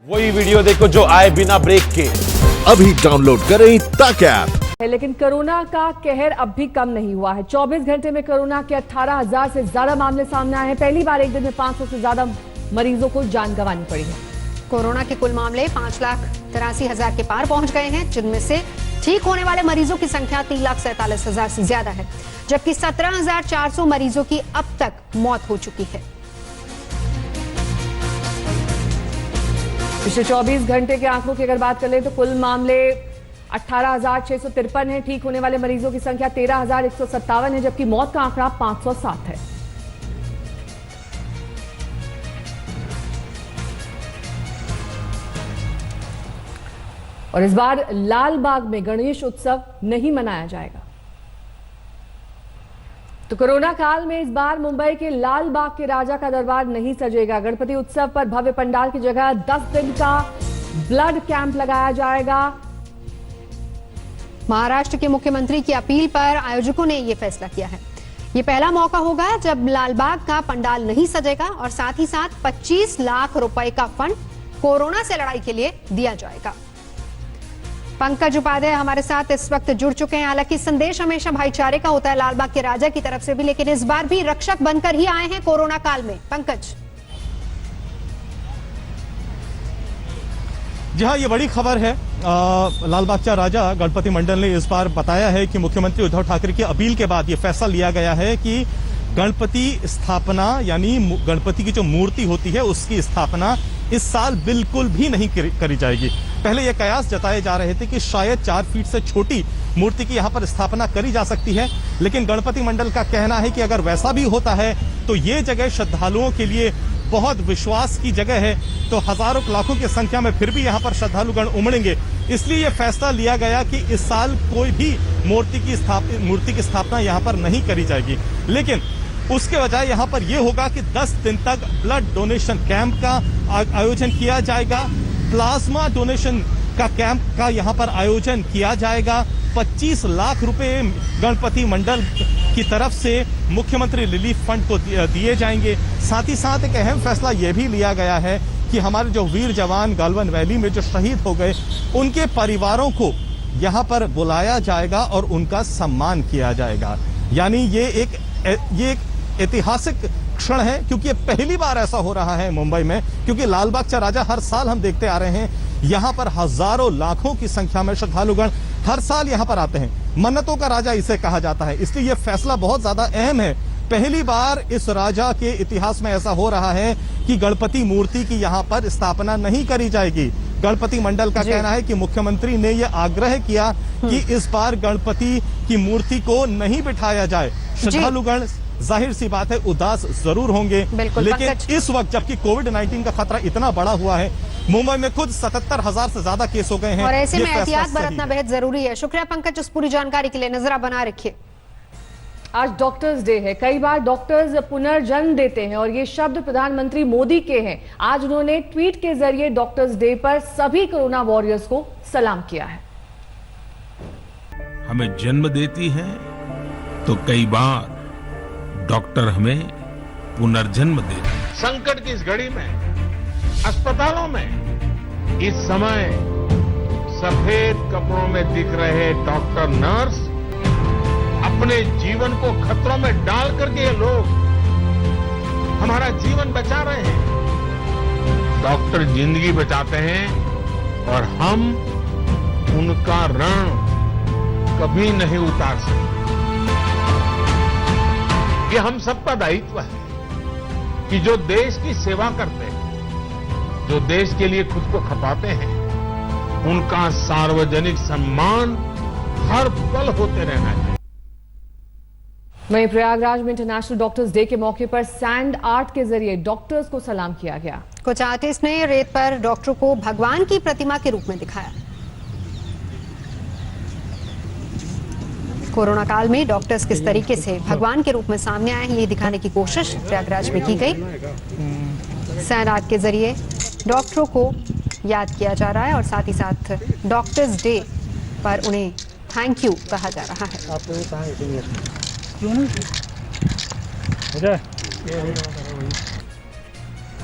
वही वीडियो देखो जो आए बिना ब्रेक के। अभी डाउनलोड करें तक ऐप। लेकिन कोरोना का कहर अब भी कम नहीं हुआ है। 24 घंटे में कोरोना के 18,000 से ज्यादा मामले सामने आए हैं। पहली बार एक दिन में 500 से ज्यादा मरीजों को जान गंवानी पड़ी है। कोरोना के कुल मामले 5,83,000 के पार पहुंच गए हैं, जिनमें से ठीक होने वाले मरीजों की संख्या 3,47,000 से ज्यादा है, जबकि 17,400 मरीजों की अब तक मौत हो चुकी है। पिछले 24 घंटे के आंकड़ों की अगर बात कर ले तो कुल मामले 18,653 है। ठीक होने वाले मरीजों की संख्या 13,157 है, जबकि मौत का आंकड़ा 507 है। और इस बार लाल बाग में गणेश उत्सव नहीं मनाया जाएगा। तो कोरोना काल में इस बार मुंबई के लाल बाग के राजा का दरबार नहीं सजेगा। गणपति उत्सव पर भव्य पंडाल की जगह 10 दिन का ब्लड कैंप लगाया जाएगा। महाराष्ट्र के मुख्यमंत्री की अपील पर आयोजकों ने यह फैसला किया है। ये पहला मौका होगा जब लालबाग का पंडाल नहीं सजेगा और साथ ही साथ 25 लाख रुपए का फंड कोरोना से लड़ाई के लिए दिया जाएगा। पंकज उपाध्याय हमारे साथ इस वक्त जुड़ चुके हैं। हालांकि संदेश हमेशा भाईचारे का होता है लालबाग के राजा की तरफ से भी, लेकिन इस बार भी रक्षक बनकर ही आए हैं कोरोना काल में। पंकज, जी हाँ, ये बड़ी खबर है। लालबागचा राजा गणपति मंडल ने इस बार बताया है कि मुख्यमंत्री उद्धव ठाकरे की अपील के बाद ये फैसला लिया गया है कि गणपति स्थापना यानी गणपति की जो मूर्ति होती है उसकी स्थापना इस साल बिल्कुल भी नहीं करी जाएगी। पहले ये कयास जताए जा रहे थे कि शायद 4 फीट से छोटी मूर्ति की यहाँ पर स्थापना करी जा सकती है, लेकिन गणपति मंडल का कहना है कि अगर वैसा भी होता है तो ये जगह श्रद्धालुओं के लिए बहुत विश्वास की जगह है, तो हजारों लाखों की संख्या में फिर भी यहाँ पर श्रद्धालुगण उमड़ेंगे। इसलिए यह फैसला लिया गया कि इस साल कोई भी मूर्ति की स्थापना यहाँ पर नहीं करी जाएगी, लेकिन उसके बजाय यहाँ पर यह होगा कि 10 दिन तक ब्लड डोनेशन कैंप का आयोजन किया जाएगा। प्लाज्मा डोनेशन का कैंप का यहाँ पर आयोजन किया जाएगा। 25 लाख रुपए गणपति मंडल की तरफ से मुख्यमंत्री रिलीफ फंड को दिए जाएंगे। साथ ही साथ एक अहम फैसला यह भी लिया गया है कि हमारे जो वीर जवान गालवन वैली में जो शहीद हो गए उनके परिवारों को यहाँ पर बुलाया जाएगा और उनका सम्मान किया जाएगा। यानी ये एक ऐतिहासिक क्षण है, क्योंकि ये पहली बार ऐसा हो रहा है मुंबई में, क्योंकि लालबागचा राजा हर साल हम देखते आ रहे हैं यहाँ पर हजारों लाखों की संख्या में श्रद्धालुगण हर साल यहाँ पर आते हैं। मन्नतों का राजा इसे कहा जाता है, इसलिए यह फैसला बहुत ज्यादा अहम है। पहली बार इस राजा के इतिहास में ऐसा हो रहा है कि गणपति मूर्ति की यहाँ पर स्थापना नहीं करी जाएगी। गणपति मंडल का कहना है कि मुख्यमंत्री ने यह आग्रह किया कि इस बार गणपति की मूर्ति को नहीं बिठाया जाए। श्रद्धालुगण जाहिर सी बात है उदास जरूर होंगे, लेकिन इस वक्त जबकि कोविड-19 का खतरा इतना बड़ा हुआ है, मुंबई में खुद 77,000 से ज्यादा केस हो गए हैं और ऐसे में एहतियात बरतना बेहद जरूरी है। शुक्रिया पंकज, उस पूरी जानकारी के लिए। नजर बना रखिए। आज डॉक्टर्स डे है। कई बार डॉक्टर्स पुनर्जन्म देते हैं और ये शब्द प्रधानमंत्री मोदी के हैं। आज उन्होंने ट्वीट के जरिए डॉक्टर्स डे पर सभी कोरोना वॉरियर्स को सलाम किया है। हमें जन्म देती है तो कई बार डॉक्टर हमें पुनर्जन्म देते हैं। संकट की इस घड़ी में अस्पतालों में इस समय सफेद कपड़ों में दिख रहे डॉक्टर नर्स अपने जीवन को खतरों में डाल करके ये लोग हमारा जीवन बचा रहे हैं। डॉक्टर जिंदगी बचाते हैं और हम उनका ऋण कभी नहीं उतार सकते। ये हम सबका दायित्व है कि जो देश की सेवा करते हैं, जो देश के लिए खुद को खपाते हैं, उनका सार्वजनिक सम्मान हर पल होते रहना चाहिए। वहीं प्रयागराज में इंटरनेशनल डॉक्टर्स डे के मौके पर सैंड आर्ट के जरिए डॉक्टर्स को सलाम किया गया। कुछ आर्टिस्ट ने रेत पर डॉक्टरों को भगवान की प्रतिमा के रूप में दिखाया। कोरोना काल में डॉक्टर्स किस तरीके से भगवान के रूप में सामने आए हैं, ये दिखाने की कोशिश प्रयागराज में की गई। सैंड आर्ट के जरिए डॉक्टरों को याद किया जा रहा है और साथ ही साथ डॉक्टर्स डे पर उन्हें थैंक यू कहा जा रहा है।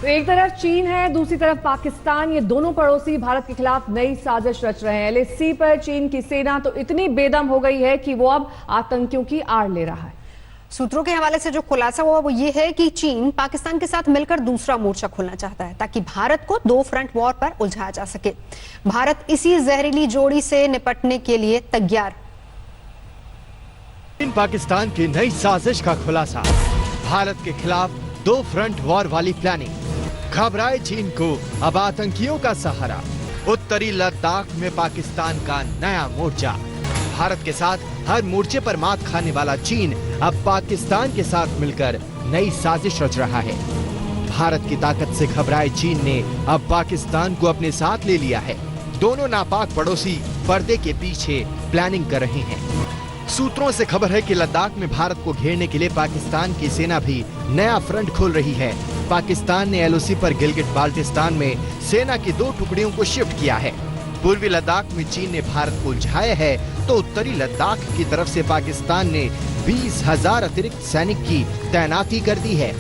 तो एक तरफ चीन है, दूसरी तरफ पाकिस्तान। ये दोनों पड़ोसी भारत के खिलाफ नई साजिश रच रहे हैं। एलएसी पर चीन की सेना तो इतनी बेदम हो गई है कि वो अब आतंकियों की आड़ ले रहा है। सूत्रों के हवाले से जो खुलासा हुआ वो ये है कि चीन पाकिस्तान के साथ मिलकर दूसरा मोर्चा खोलना चाहता है ताकि भारत को दो फ्रंट वॉर पर उलझाया जा सके। भारत इसी जहरीली जोड़ी से निपटने के लिए तैयार। चीन पाकिस्तान की नई साजिश का खुलासा, भारत के खिलाफ दो फ्रंट वॉर वाली प्लानिंग। घबराए चीन को अब आतंकियों का सहारा। उत्तरी लद्दाख में पाकिस्तान का नया मोर्चा। भारत के साथ हर मोर्चे पर मात खाने वाला चीन अब पाकिस्तान के साथ मिलकर नई साजिश रच रहा है। भारत की ताकत से घबराए चीन ने अब पाकिस्तान को अपने साथ ले लिया है। दोनों नापाक पड़ोसी पर्दे के पीछे प्लानिंग कर रहे हैं। सूत्रों से खबर है कि लद्दाख में भारत को घेरने के लिए पाकिस्तान की सेना भी नया फ्रंट खोल रही है। पाकिस्तान ने एलओसी पर गिलगिट बाल्टिस्तान में सेना की 2 टुकड़ियों को शिफ्ट किया है। पूर्वी लद्दाख में चीन ने भारत को उलझाया है तो उत्तरी लद्दाख की तरफ से पाकिस्तान ने 20,000 अतिरिक्त सैनिक की तैनाती कर दी है।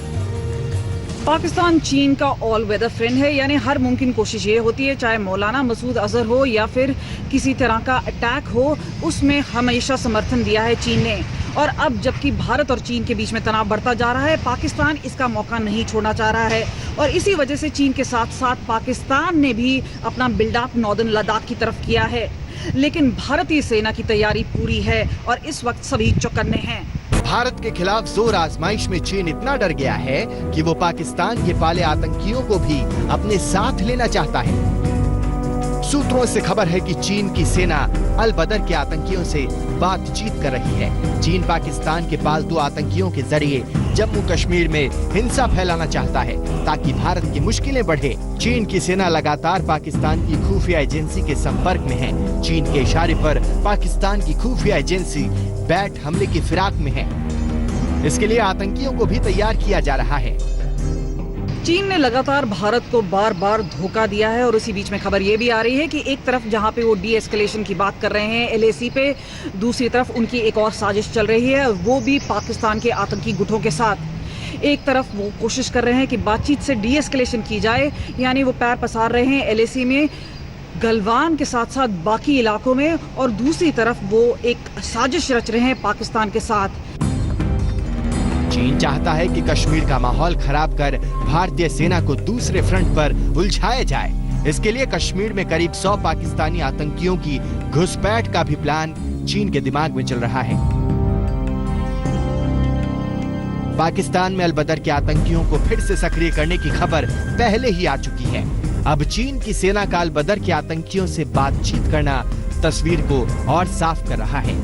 पाकिस्तान चीन का ऑल वेदर फ्रेंड है, यानी हर मुमकिन कोशिश ये होती है, चाहे मौलाना मसूद अजहर हो या फिर किसी तरह का अटैक हो, उसमें हमेशा समर्थन दिया है चीन ने। और अब जबकि भारत और चीन के बीच में तनाव बढ़ता जा रहा है, पाकिस्तान इसका मौका नहीं छोड़ना चाह रहा है और इसी वजह से चीन के साथ साथ पाकिस्तान ने भी अपना बिल्डअप नॉर्दर्न लद्दाख की तरफ किया है। लेकिन भारतीय सेना की तैयारी पूरी है और इस वक्त सभी चौकन्ने हैं। भारत के खिलाफ जोर आजमाइश में चीन इतना डर गया है कि वो पाकिस्तान के पाले आतंकियों को भी अपने साथ लेना चाहता है। सूत्रों से खबर है कि चीन की सेना अल बदर के आतंकियों से बातचीत कर रही है। चीन पाकिस्तान के पालतू आतंकियों के जरिए जम्मू कश्मीर में हिंसा फैलाना चाहता है ताकि भारत की मुश्किलें बढ़े। चीन की सेना लगातार पाकिस्तान की खुफिया एजेंसी के संपर्क में है। चीन के इशारे पर पाकिस्तान की खुफिया एजेंसी बैट हमले की फिराक में है। इसके लिए आतंकियों को भी तैयार किया जा रहा है। चीन ने लगातार भारत को बार बार धोखा दिया है और उसी बीच में खबर ये भी आ रही है कि एक तरफ जहां पे वो डी एस्केलेशन की बात कर रहे हैं एलएसी पे, दूसरी तरफ उनकी एक और साजिश चल रही है, वो भी पाकिस्तान के आतंकी गुटों के साथ। एक तरफ वो कोशिश कर रहे हैं कि बातचीत से डी एस्केलेशन की जाए, यानी वो पैर पसार रहे हैं एलएसी में, गलवान के साथ साथ बाकी इलाकों में, और दूसरी तरफ वो एक साजिश रच रहे हैं पाकिस्तान के साथ। चीन चाहता है कि कश्मीर का माहौल खराब कर भारतीय सेना को दूसरे फ्रंट पर उलझाया जाए। इसके लिए कश्मीर में करीब 100 पाकिस्तानी आतंकियों की घुसपैठ का भी प्लान चीन के दिमाग में चल रहा है। पाकिस्तान में अल बदर के आतंकियों को फिर से सक्रिय करने की खबर पहले ही आ चुकी है। अब चीन की सेना का अल बदर के आतंकियों से बातचीत करना तस्वीर को और साफ कर रहा है।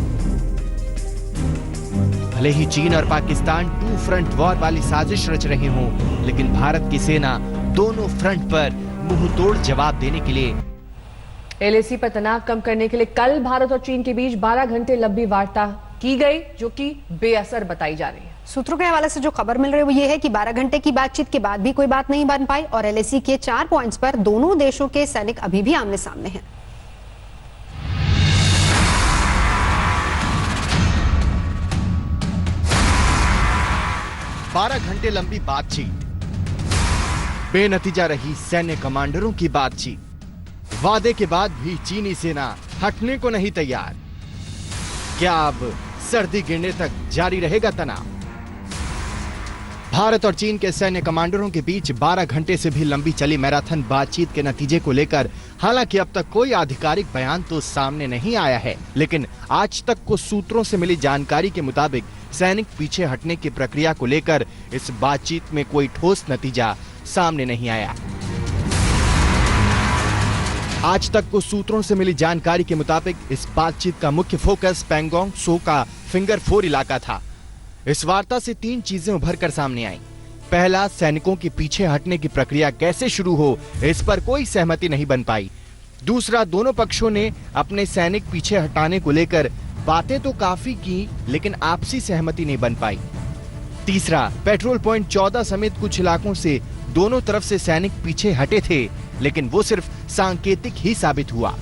भले ही चीन और पाकिस्तान 2 फ्रंट वॉर वाली साजिश रच रहे हों, लेकिन भारत की सेना दोनों फ्रंट पर मुंह तोड़ जवाब देने के लिए। एलएसी पर तनाव कम करने के लिए कल भारत और चीन के बीच 12 घंटे लंबी वार्ता की गई, जो कि बेअसर बताई जा रही है। सूत्रों के हवाले से जो खबर मिल रही है वो ये है कि 12 घंटे की बातचीत के बाद भी कोई बात नहीं बन पाई और एलएसी के 4 पॉइंट्स पर दोनों देशों के सैनिक अभी भी आमने सामने हैं। 12 घंटे लंबी बातचीत, बेनतीजा रही सैन्य कमांडरों की बातचीत। वादे के बाद भी चीनी सेना हटने को नहीं तैयार। क्या अब सर्दी गिरने तक जारी रहेगा तनाव? भारत और चीन के सैन्य कमांडरों के बीच 12 घंटे से भी लंबी चली मैराथन बातचीत के नतीजे को लेकर हालांकि अब तक कोई आधिकारिक बयान तो सामने नहीं आया है, लेकिन आज तक को सूत्रों से मिली जानकारी के मुताबिक सैनिक पीछे हटने की प्रक्रिया को लेकर इस बातचीत में कोई ठोस नतीजा सामने नहीं आया। आज तक को सूत्रों से मिली जानकारी के मुताबिक इस बातचीत का मुख्य फोकस पैंगोंग त्सो का फिंगर 4 इलाका था। इस वार्ता से 3 चीजें उभर कर सामने आई। पहला, सैनिकों के पीछे हटने की प्रक्रिया कैसे शुरू हो, इस पर कोई सहमति नहीं बन पाई। दूसरा, दोनों पक्षों ने अपने सैनिक पीछे हटाने को लेकर बातें तो काफी की, लेकिन आपसी सहमति नहीं बन पाई। तीसरा, पेट्रोल पॉइंट 14 समेत कुछ इलाकों से दोनों तरफ से सैनिक पीछे हटे थे, लेकिन वो सिर्फ सांकेतिक ही साबित हुआ।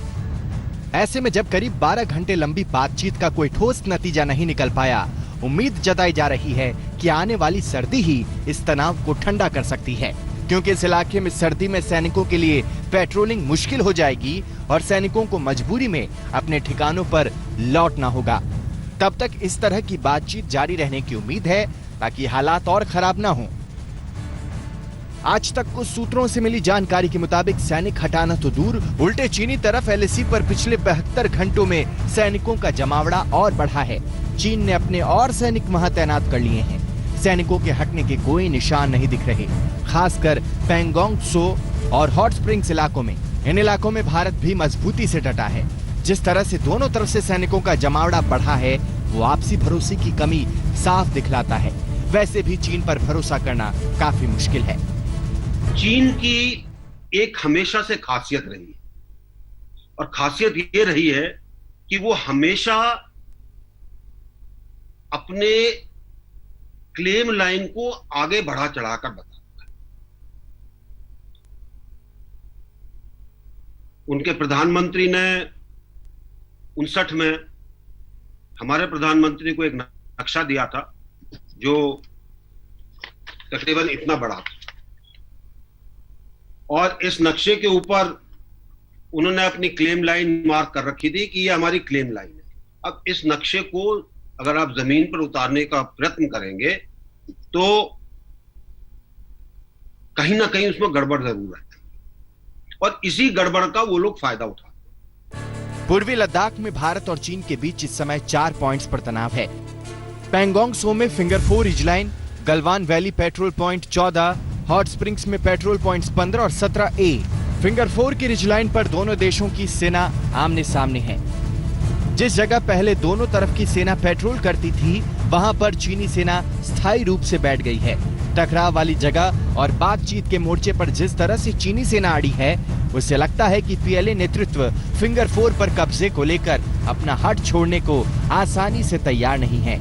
ऐसे में जब करीब 12 घंटे लंबी बातचीत का कोई ठोस नतीजा नहीं निकल पाया, उम्मीद जताई जा रही है कि आने वाली सर्दी ही इस तनाव को ठंडा कर सकती है। क्योंकि इस इलाके में सर्दी में सैनिकों के लिए पेट्रोलिंग मुश्किल हो जाएगी और सैनिकों को मजबूरी में अपने ठिकानों पर लौटना होगा। तब तक इस तरह की बातचीत जारी रहने की उम्मीद है ताकि हालात और खराब ना हों। आज तक कुछ सूत्रों से मिली जानकारी के मुताबिक सैनिक हटाना तो दूर, उल्टे चीनी तरफ एलएसी पर पिछले 72 घंटों में सैनिकों का जमावड़ा और बढ़ा है। चीन ने अपने और सैनिक वहां तैनात कर लिए हैं। सैनिकों के हटने के कोई निशान नहीं दिख रहे, खासकर पैंगोंग त्सो और हॉट स्प्रिंग्स इलाकों में। इन इलाकों में भारत भी मजबूती से डटा है। जिस तरह से दोनों तरफ से सैनिकों का जमावड़ा बढ़ा है, वो आपसी भरोसे की कमी साफ दिखलाता है। वैसे भी चीन पर भरोसा करना काफी मुश्किल है। चीन की एक हमेशा से खासियत रही है और खासियत ये रही है कि वो हमेशा अपने क्लेम लाइन को आगे बढ़ा चढ़ाकर बताता है। उनके प्रधानमंत्री ने 59 में हमारे प्रधानमंत्री को एक नक्शा दिया था जो तकरीबन इतना बड़ा था और इस नक्शे के ऊपर उन्होंने अपनी क्लेम लाइन मार्क कर रखी थी कि ये हमारी क्लेम लाइन है। अब इस नक्शे को अगर आप जमीन पर उतारने का प्रयत्न करेंगे तो कहीं ना कहीं उसमें गड़बड़ जरूर है और इसी गड़बड़ का वो लोग फायदा उठाते हैं। पूर्वी लद्दाख में भारत और चीन के बीच इस समय 4 पॉइंट्स पर तनाव है। पैंगोंग त्सो में finger 4 ridgeline, Galwan valley patrol point 14, hot springs में पेट्रोल पॉइंट्स 15 और 17A। फिंगर 4 की रिजलाइन पर दोनों देशों की सेना आमने सामने है। जिस जगह पहले दोनों तरफ की सेना पेट्रोल करती थी, वहां पर चीनी सेना स्थायी रूप से बैठ गई है। टकराव वाली जगह और बातचीत के मोर्चे पर जिस तरह से चीनी सेना अड़ी है, उससे लगता है कि पीएलए नेतृत्व फिंगर 4 पर कब्जे को लेकर अपना हट छोड़ने को आसानी से तैयार नहीं है।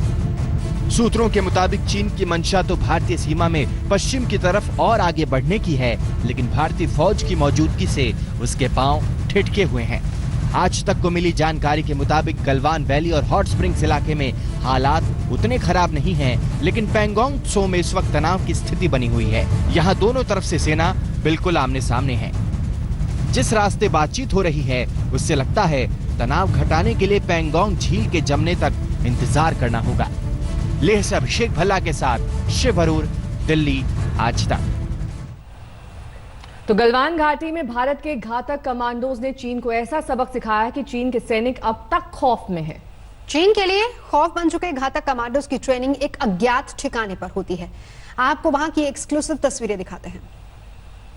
सूत्रों के मुताबिक चीन की मंशा तो भारतीय सीमा में पश्चिम की तरफ और आगे बढ़ने की है, लेकिन भारतीय फौज की मौजूदगी से उसके पांव ठिठके हुए हैं। आज तक को मिली जानकारी के मुताबिक गलवान वैली और हॉट स्प्रिंग्स इलाके में हालात उतने खराब नहीं हैं, लेकिन पैंगोंग त्सो में इस वक्त तनाव की स्थिति बनी हुई है। यहाँ दोनों तरफ से सेना बिल्कुल आमने सामने है। जिस रास्ते बातचीत हो रही है, उससे लगता है तनाव घटाने के लिए पैंगोंग झील के जमने तक इंतजार करना होगा। लेह से अभिषेक भल्ला के साथ शिव अरोर, दिल्ली आज तक। तो गलवान घाटी में भारत के घातक कमांडोज ने चीन को ऐसा सबक सिखाया कि चीन के सैनिक अब तक खौफ में हैं। चीन के लिए खौफ बन चुके घातक कमांडोज की ट्रेनिंग एक अज्ञात ठिकाने पर होती है। आपको वहां की एक्सक्लूसिव तस्वीरें दिखाते हैं।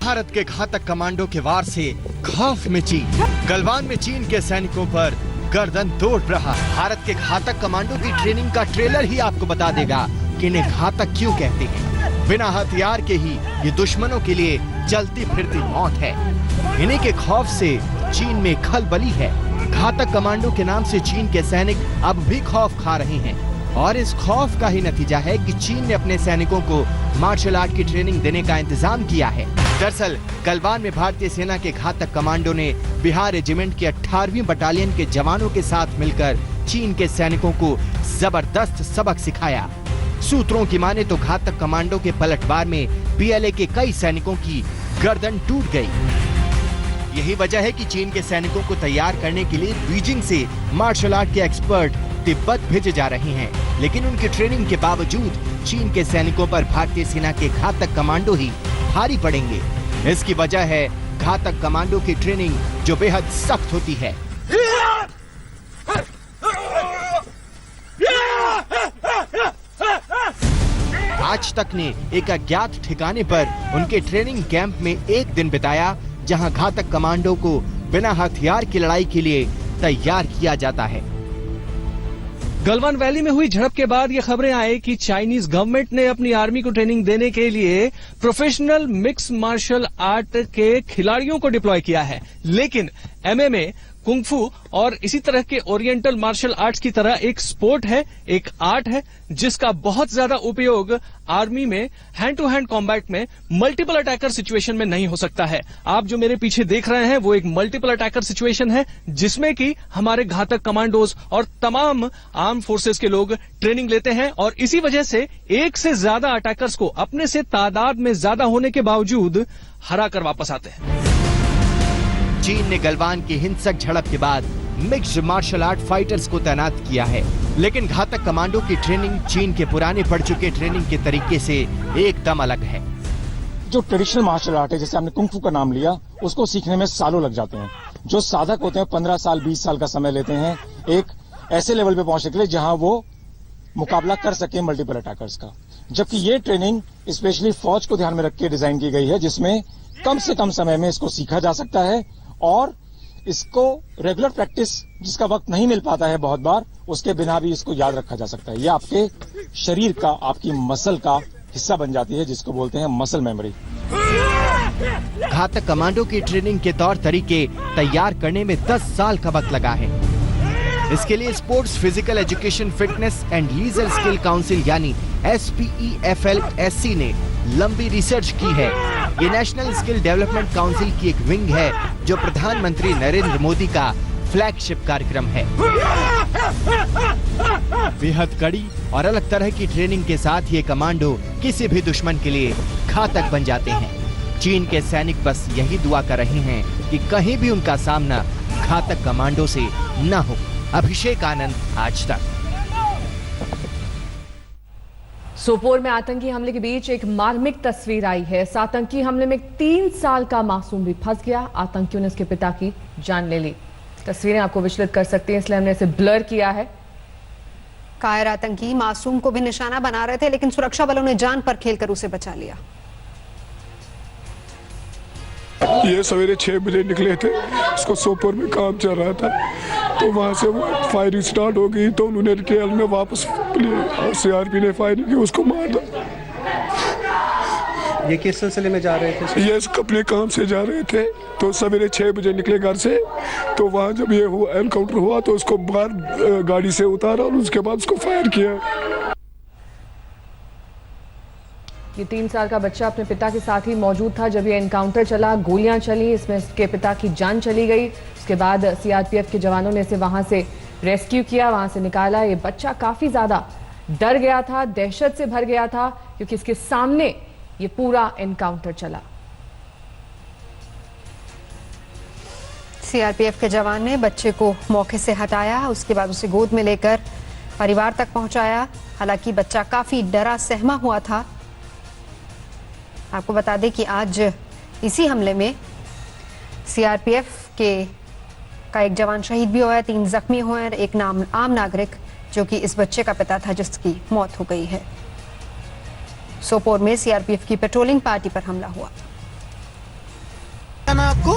भारत के घातक कमांडो के वार से खौफ में चीन। गलवान में चीन के सैनिकों पर गर्दन तोड़ रहा। भारत के घातक कमांडो की ट्रेनिंग का ट्रेलर ही आपको बता देगा कि इन्हें घातक क्यों कहते हैं। बिना हथियार के ही ये दुश्मनों के लिए चलती फिरती मौत है। इन्हीं के खौफ से चीन में खलबली है। घातक कमांडो के नाम से चीन के सैनिक अब भी खौफ खा रहे हैं और इस खौफ का ही नतीजा है कि चीन ने अपने सैनिकों को मार्शल आर्ट की ट्रेनिंग देने का इंतजाम किया है। दरअसल गलवान में भारतीय सेना के घातक कमांडो ने बिहार रेजिमेंट के 18वीं बटालियन के जवानों के साथ मिलकर चीन के सैनिकों को जबरदस्त सबक सिखाया। सूत्रों की माने तो घातक कमांडो के पलटवार में पीएलए के कई सैनिकों की गर्दन टूट गई। यही वजह है कि चीन के सैनिकों को तैयार करने के लिए बीजिंग से मार्शल आर्ट के एक्सपर्ट तिब्बत भेजे जा रहे हैं, लेकिन उनकी ट्रेनिंग के बावजूद चीन के सैनिकों पर भारतीय सेना के घातक कमांडो ही भारी पड़ेंगे। इसकी वजह है घातक कमांडो की ट्रेनिंग जो बेहद सख्त होती है। आज तक ने एक अज्ञात ठिकाने पर उनके ट्रेनिंग कैंप में एक दिन बिताया, जहां घातक कमांडो को बिना हथियार की लड़ाई के लिए तैयार किया जाता है। गलवान वैली में हुई झड़प के बाद ये खबरें आई कि चाइनीज गवर्नमेंट ने अपनी आर्मी को ट्रेनिंग देने के लिए प्रोफेशनल मिक्स मार्शल आर्ट के खिलाड़ियों को डिप्लॉय किया है, लेकिन MMA, कुंफू और इसी तरह के ओरिएंटल मार्शल आर्ट्स की तरह एक स्पोर्ट है, एक आर्ट है, जिसका बहुत ज्यादा उपयोग आर्मी में हैंड टू हैंड कॉम्बैट में मल्टीपल अटैकर सिचुएशन में नहीं हो सकता है। आप जो मेरे पीछे देख रहे हैं वो एक मल्टीपल अटैकर सिचुएशन है, जिसमें कि हमारे घातक कमांडोज और तमाम आर्म फोर्सेस के लोग ट्रेनिंग लेते हैं और इसी वजह से एक से ज्यादा अटैकर्स को अपने से तादाद में ज्यादा होने के बावजूद हरा कर वापस आते हैं। चीन ने गलवान की हिंसक झड़प के बाद मिक्स्ड मार्शल आर्ट फाइटर्स को तैनात किया है, लेकिन घातक कमांडो की ट्रेनिंग चीन के पुराने पड़ चुके ट्रेनिंग के तरीके से एकदम अलग है। जो ट्रेडिशनल मार्शल आर्ट है, जैसे आपने कुंफू का नाम लिया, उसको सीखने में सालों लग जाते हैं। जो साधक होते हैं 15 साल 20 साल का समय लेते हैं एक ऐसे लेवल पे पहुंचने के लिए जहां वो मुकाबला कर सके मल्टीपल अटैकर्स का। जबकि ये ट्रेनिंग स्पेशली फौज को ध्यान में रख के डिजाइन की गई है, जिसमें कम से कम समय में इसको सीखा जा सकता है और इसको रेगुलर प्रैक्टिस जिसका वक्त नहीं मिल पाता है बहुत बार, उसके बिना भी इसको याद रखा जा सकता है। ये आपके शरीर का, आपकी मसल का हिस्सा बन जाती है, जिसको बोलते हैं मसल मेमोरी। घातक कमांडो की ट्रेनिंग के तौर तरीके तैयार करने में 10 साल का वक्त लगा है। इसके लिए sports physical education fitness and leisure skill council यानी SPEFLSC ने लंबी रिसर्च की है। ये नेशनल स्किल डेवलपमेंट काउंसिल की एक विंग है जो प्रधानमंत्री नरेंद्र मोदी का फ्लैगशिप कार्यक्रम है। बेहद कड़ी और अलग तरह की ट्रेनिंग के साथ ये कमांडो किसी भी दुश्मन के लिए घातक बन जाते हैं। चीन के सैनिक बस यही दुआ कर रहे हैं कि कहीं भी उनका सामना घातक कमांडो से न हो। अभिषेक आनंद, आज तक। सोपोर में आतंकी हमले के बीच एक मार्मिक तस्वीर आई है। इस आतंकी हमले में 3 साल का मासूम भी फंस गया। आतंकियों ने उसके पिता की जान ले ली। तस्वीरें आपको विचलित कर सकती हैं, इसलिए हमने इसे ब्लर किया है। कायर आतंकी मासूम को भी निशाना बना रहे थे, लेकिन सुरक्षा बलों ने जान पर खेलकर उसे बचा लिया। ये सवेरे 6 बजे निकले थे, उसको सोपोर में काम चल रहा था, तो वहाँ से वो फायरिंग स्टार्ट हो गई, तो उन्होंने रिटेल में वापस CRP ने फायरिंग की, उसको मार दिया। ये किस सिलसिले में जा रहे थे? ये अपने काम से जा रहे थे, तो सवेरे 6 बजे निकले घर से, तो वहाँ जब ये हुआ एनकाउंटर हुआ तो उसको बाहर गाड़ी से उतारा और उसके बाद उसको फायर किया। ये 3 साल का बच्चा अपने पिता के साथ ही मौजूद था जब ये एनकाउंटर चला। गोलियां चली, इसमें इसके पिता की जान चली गई। उसके बाद CRPF के जवानों ने इसे वहां से रेस्क्यू किया, वहां से निकाला। ये बच्चा काफी ज्यादा डर गया था, दहशत से भर गया था, क्योंकि इसके सामने ये पूरा एनकाउंटर चला। CRPF के जवान ने बच्चे को मौके से हटाया, उसके बाद उसे गोद में लेकर परिवार तक पहुंचाया। हालांकि बच्चा काफी डरा सहमा हुआ था। आपको बता दें कि आज इसी हमले में CRPF का एक जवान शहीद भी हुआ है, 3 जख्मी हुए हैं, एक आम नागरिक जो कि इस बच्चे का पिता था जिसकी मौत हो गई है। सोपोर में CRPF की पेट्रोलिंग पार्टी पर हमला हुआ। आपको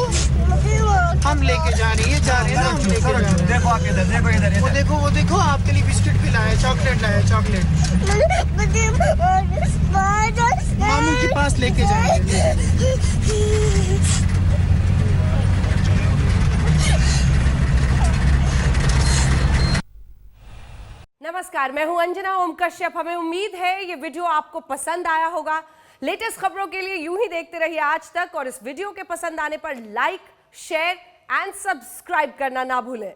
हम लेके जा रहे हैं ना, हम लेके जा रहे हैं। देखो आके इधर, देखो इधर, वो देखो आपके लिए बिस्किट भी लाया, चॉकलेट लाया, चॉकलेट मामू के पास लेके जाएंगे। नमस्कार, मैं हूं अंजना ओम कश्यप। हमें उम्मीद है ये वीडियो आपको पसंद आया होगा। लेटेस्ट खबरों के लिए यूं ही देखते रहिए आज तक, और इस वीडियो के पसंद आने पर लाइक, शेयर एंड सब्सक्राइब करना ना भूलें।